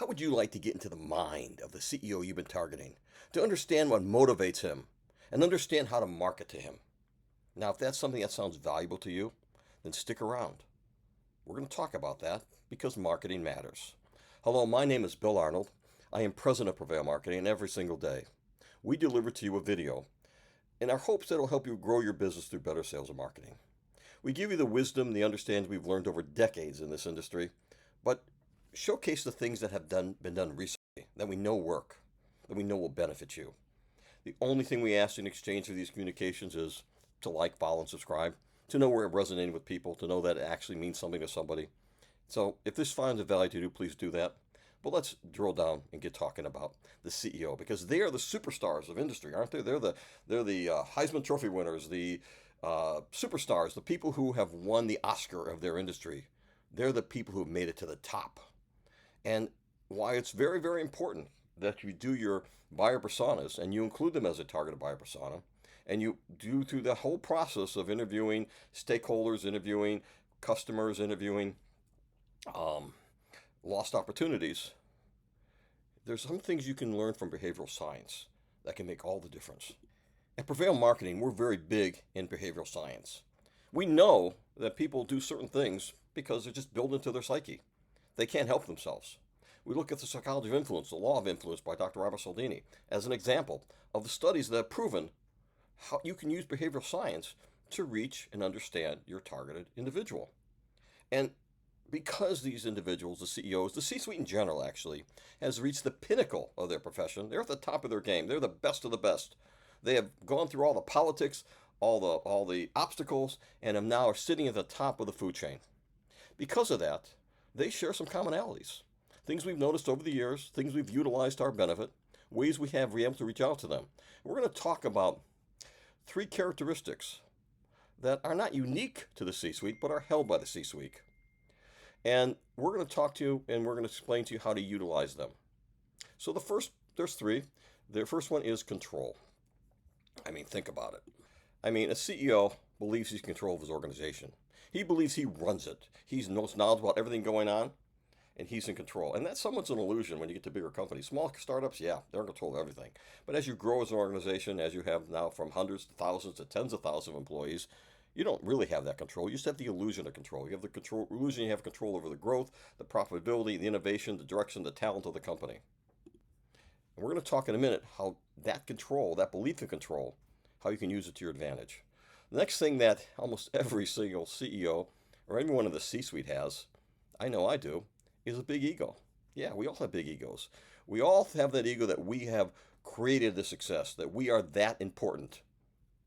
How would you like to get into the mind of the CEO you've been targeting, to understand what motivates him, and understand how to market to him? Now, if that's something that sounds valuable to you, then stick around. We're going to talk about that because marketing matters. Hello, my name is Bill Arnold. I am president of Prevail Marketing, and every single day we deliver to you a video in our hopes that it'll help you grow your business through better sales and marketing. We give you the wisdom, the understanding we've learned over decades in this industry, but showcase the things that have been done recently that we know work, that we know will benefit you. The only thing we ask in exchange for these communications is to like, follow, and subscribe, to know we're resonating with people, to know that it actually means something to somebody. So if this finds a value to you, please do that. But let's drill down and get talking about the CEO because they are the superstars of industry, aren't they? They're the Heisman Trophy winners, the superstars, the people who have won the Oscar of their industry. They're the people who have made it to the top. And why it's very, very important that you do your buyer personas and you include them as a targeted buyer persona, and you do through the whole process of interviewing stakeholders, interviewing customers, interviewing lost opportunities. There's some things you can learn from behavioral science that can make all the difference. At Prevail Marketing, we're very big in behavioral science. We know that people do certain things because they're just built into their psyche. They can't help themselves. We look at the psychology of influence, the law of influence by Dr. Robert Cialdini, as an example of the studies that have proven how you can use behavioral science to reach and understand your targeted individual. And because these individuals, the CEOs, the C-suite in general actually, has reached the pinnacle of their profession, they're at the top of their game. They're the best of the best. They have gone through all the politics, all the obstacles, and now are sitting at the top of the food chain. Because of that, they share some commonalities. Things we've noticed over the years, things we've utilized to our benefit, ways we have been able to reach out to them. We're going to talk about three characteristics that are not unique to the C-suite, but are held by the C-suite. And we're going to talk to you and we're going to explain to you how to utilize them. So there's three. The first one is control. Think about it. A CEO believes he's in control of his organization. He believes he runs it. He knows knowledge about everything going on, and he's in control. And that's somewhat an illusion when you get to bigger companies. Small startups, yeah, they're in control of everything. But as you grow as an organization, as you have now from hundreds to thousands to tens of thousands of employees, you don't really have that control. You just have the illusion of control. You have the illusion you have control over the growth, the profitability, the innovation, the direction, the talent of the company. And we're going to talk in a minute how that control, that belief in control, how you can use it to your advantage. The next thing that almost every single CEO or anyone in the C-suite has, I know I do, is a big ego. Yeah, we all have big egos. We all have that ego that we have created the success, that we are that important.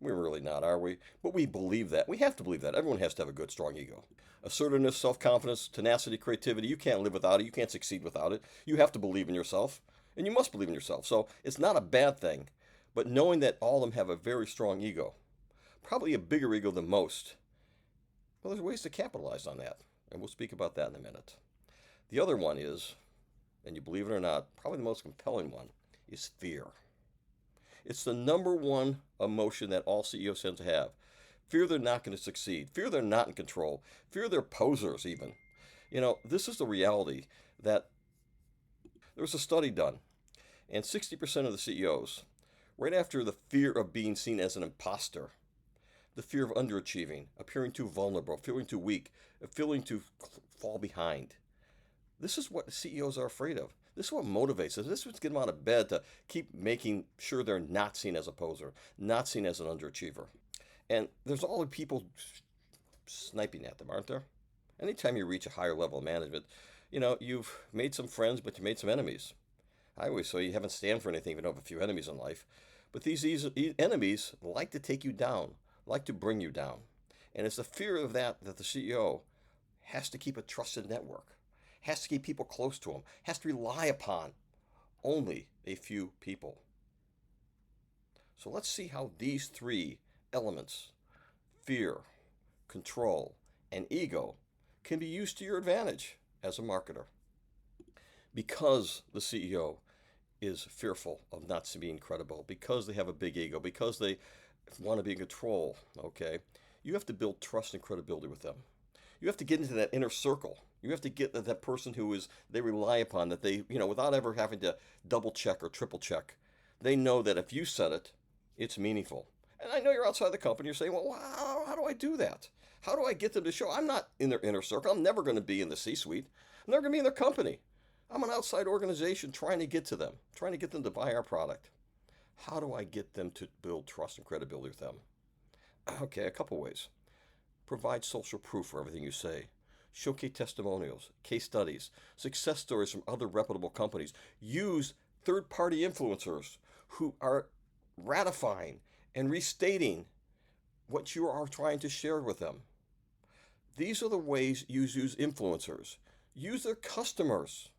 We're really not, are we? But we believe that. We have to believe that. Everyone has to have a good, strong ego. Assertiveness, self-confidence, tenacity, creativity, you can't live without it. You can't succeed without it. You have to believe in yourself, and you must believe in yourself. So it's not a bad thing, but knowing that all of them have a very strong ego, probably a bigger ego than most, well, there's ways to capitalize on that, and we'll speak about that in a minute. The other one is, and you believe it or not, probably the most compelling one, is fear. It's the number one emotion that all CEOs tend to have. Fear they're not going to succeed. Fear they're not in control. Fear they're posers even. This is the reality that there was a study done, and 60% of the CEOs, right after the fear of being seen as an imposter, the fear of underachieving, appearing too vulnerable, feeling too weak, feeling to fall behind. This is what CEOs are afraid of. This is what motivates us. This is what's getting them out of bed to keep making sure they're not seen as a poser, not seen as an underachiever. And there's all the people sniping at them, aren't there? Anytime you reach a higher level of management, you've made some friends, but you made some enemies. I always say you haven't stand for anything if you don't have a few enemies in life. But these enemies like to take you down, like to bring you down. And it's the fear of that the CEO has to keep a trusted network, has to keep people close to him, has to rely upon only a few people. So let's see how these three elements, fear, control, and ego, can be used to your advantage as a marketer. Because the CEO is fearful of not being credible, because they have a big ego, because they want to be in control, okay, you have to build trust and credibility with them. You have to get into that inner circle. You have to get that person who is they rely upon that they, without ever having to double check or triple check. They know that if you said it, it's meaningful. And I know you're outside the company. You're saying, well, how do I do that? How do I get them to show? I'm not in their inner circle. I'm never going to be in the C-suite. I'm never going to be in their company. I'm an outside organization trying to get to them, trying to get them to buy our product. How do I get them to build trust and credibility with them? Okay, a couple ways. Provide social proof for everything you say. Showcase testimonials, case studies, success stories from other reputable companies. Use third party influencers who are ratifying and restating what you are trying to share with them. These are the ways you use influencers. Use their customers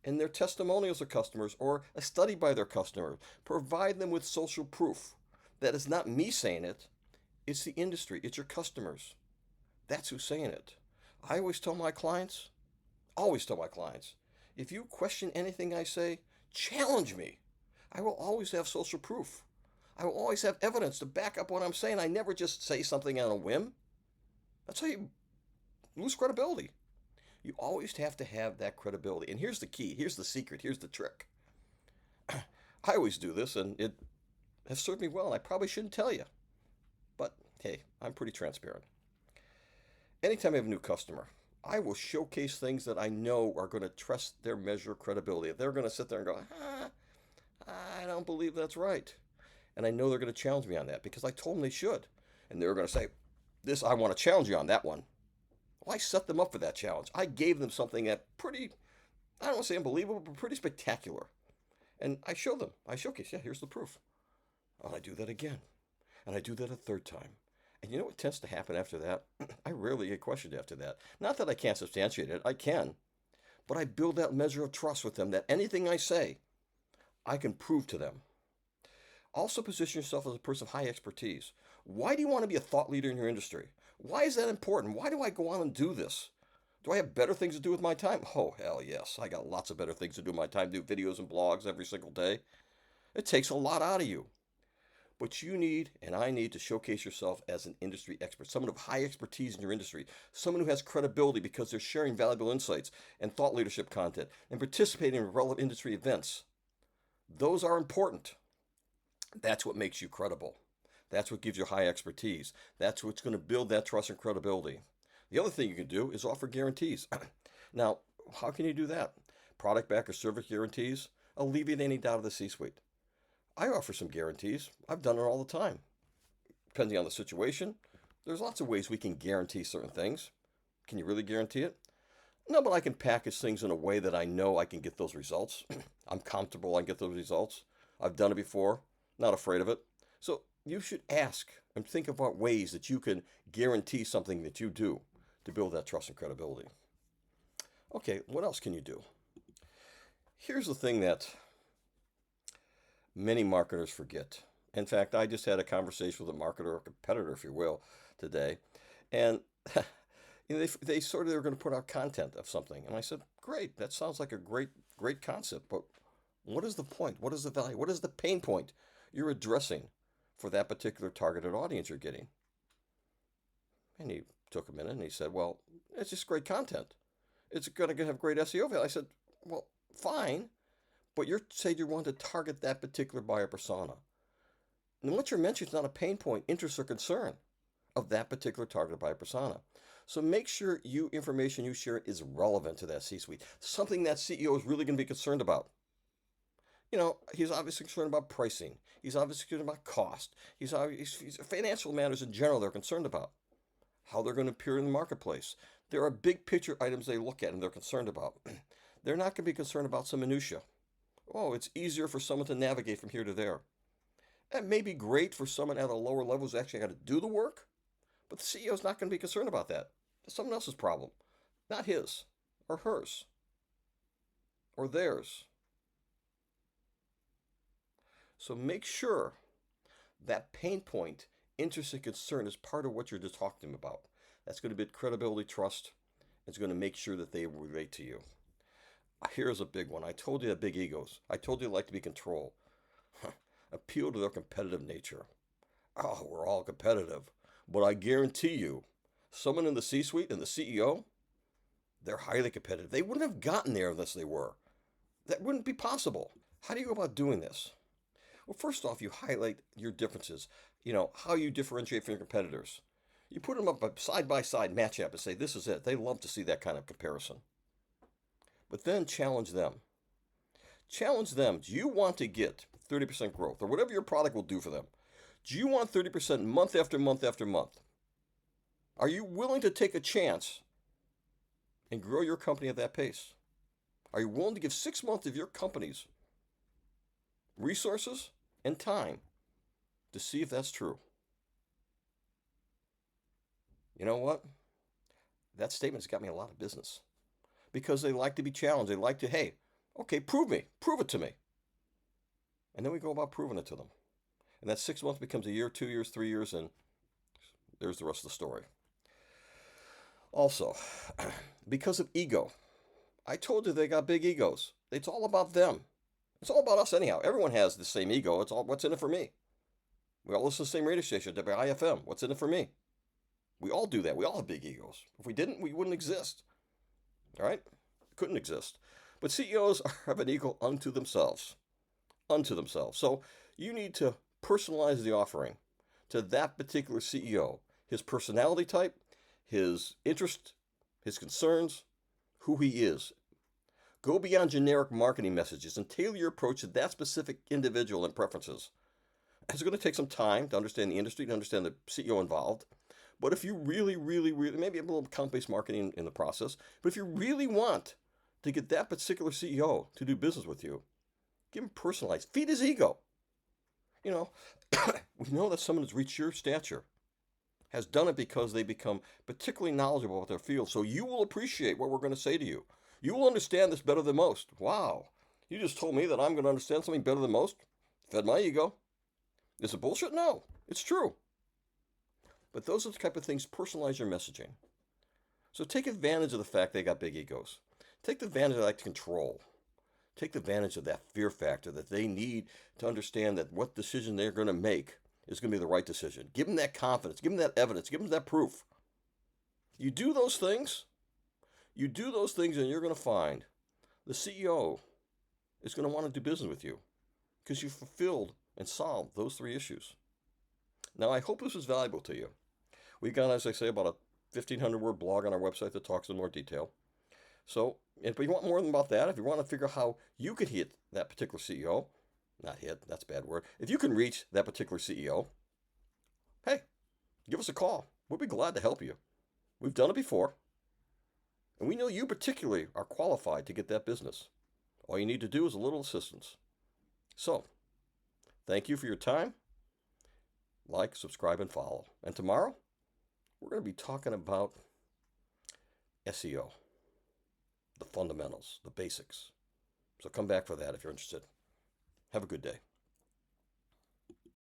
and their testimonials of customers or a study by their customers. Provide them with social proof. That is not me saying it, it's the industry, it's your customers. That's who's saying it. I always tell my clients, if you question anything I say, challenge me. I will always have social proof. I will always have evidence to back up what I'm saying. I never just say something on a whim. That's how you lose credibility. You always have to have that credibility. And here's the key, here's the secret, here's the trick. I always do this, and it has served me well, and I probably shouldn't tell you. But hey, I'm pretty transparent. Anytime I have a new customer, I will showcase things that I know are going to trust their measure of credibility. If they're going to sit there and go, I don't believe that's right. And I know they're going to challenge me on that because I told them they should. And they're going to say, I want to challenge you on that one. Well, I set them up for that challenge. I gave them something that I don't want to say unbelievable, but pretty spectacular. And I showcase, yeah, here's the proof. And I do that again. And I do that a third time. And you know what tends to happen after that? I rarely get questioned after that. Not that I can't substantiate it, I can. But I build that measure of trust with them that anything I say, I can prove to them. Also position yourself as a person of high expertise. Why do you want to be a thought leader in your industry? Why is that important? Why do I go on and do this? Do I have better things to do with my time? Oh, hell yes. I got lots of better things to do with my time. Do videos and blogs every single day. It takes a lot out of you. But you need, and I need, to showcase yourself as an industry expert, someone of high expertise in your industry, someone who has credibility because they're sharing valuable insights and thought leadership content and participating in relevant industry events. Those are important. That's what makes you credible. That's what gives you high expertise. That's what's going to build that trust and credibility. The other thing you can do is offer guarantees. Now, how can you do that? Product back or service guarantees alleviate any doubt of the C-suite. I offer some guarantees. I've done it all the time. Depending on the situation, there's lots of ways we can guarantee certain things. Can you really guarantee it? No, but I can package things in a way that I know I can get those results. I'm comfortable I can get those results. I've done it before, not afraid of it. So you should ask and think about ways that you can guarantee something that you do to build that trust and credibility. Okay, what else can you do? Here's the thing that many marketers forget. In fact, I just had a conversation with a marketer, a competitor, if you will, today, and they sort of they were going to put out content of something, and I said, "Great, that sounds like a great concept, but what is the point? What is the value? What is the pain point you're addressing for that particular targeted audience you're getting?" And he took a minute and he said, "Well, it's just great content. It's going to have great SEO value." I said, "Well, fine. But you're saying you want to target that particular buyer persona. And what you're mentioning is not a pain point, interest, or concern of that particular targeted buyer persona. So make sure information you share is relevant to that C-suite. Something that CEO is really going to be concerned about. He's obviously concerned about pricing. He's obviously concerned about cost. He's financial matters in general they're concerned about. How they're going to appear in the marketplace. There are big picture items they look at and they're concerned about. They're not going to be concerned about some minutia. Oh, it's easier for someone to navigate from here to there. That may be great for someone at a lower level who's actually got to do the work, but the CEO is not going to be concerned about that. That's someone else's problem, not his or hers or theirs. So make sure that pain point, interest, and concern is part of what you're just talking about. That's going to build credibility, trust. It's going to make sure that they relate to you. Here's a big one. I told you they have big egos. I told you they like to be controlled. Appeal to their competitive nature. Oh, we're all competitive. But I guarantee you, someone in the C-suite and the CEO, they're highly competitive. They wouldn't have gotten there unless they were. That wouldn't be possible. How do you go about doing this? Well, first off, you highlight your differences. How you differentiate from your competitors. You put them up side by side matchup and say, this is it. They love to see that kind of comparison. But then challenge them. Challenge them. Do you want to get 30% growth or whatever your product will do for them? Do you want 30% month after month after month? Are you willing to take a chance and grow your company at that pace? Are you willing to give 6 months of your company's resources and time to see if that's true? You know what? That statement's got me a lot of business because they like to be challenged. They like to, hey, okay, prove it to me. And then we go about proving it to them. And that 6 months becomes a year, 2 years, 3 years, and there's the rest of the story. Also, because of ego, I told you they got big egos. It's all about them. It's all about us anyhow. Everyone has the same ego. It's all, what's in it for me? We all listen to the same radio station, WIFM. What's in it for me? We all do that. We all have big egos. If we didn't, we wouldn't exist. All right? Couldn't exist. But CEOs have an ego unto themselves. Unto themselves. So you need to personalize the offering to that particular CEO, his personality type, his interest, his concerns, who he is. Go beyond generic marketing messages and tailor your approach to that specific individual and preferences. It's going to take some time to understand the industry, to understand the CEO involved. But if you really, maybe a little account-based marketing in the process, but if you really want to get that particular CEO to do business with you, give him personalized, feed his ego. We know that someone who's reached your stature has done it because they become particularly knowledgeable about their field. So you will appreciate what we're going to say to you. You will understand this better than most. Wow. You just told me that I'm going to understand something better than most? Fed my ego. Is it bullshit? No, it's true. But those are the type of things, personalize your messaging. So take advantage of the fact they got big egos. Take advantage of that control. Take advantage of that fear factor that they need to understand that what decision they're going to make is going to be the right decision. Give them that confidence. Give them that evidence. Give them that proof. You do those things, and you're going to find the CEO is going to want to do business with you because you fulfilled and solved those 3 issues. Now, I hope this was valuable to you. We got, as I say, about a 1,500-word blog on our website that talks in more detail. So, if you want more than about that, if you want to figure out how you could hit that particular CEO, not hit, that's a bad word. If you can reach that particular CEO, hey, give us a call. We'll be glad to help you. We've done it before. And we know you particularly are qualified to get that business. All you need to do is a little assistance. So, thank you for your time. Like, subscribe, and follow. And tomorrow, we're going to be talking about SEO, the fundamentals, the basics. So come back for that if you're interested. Have a good day.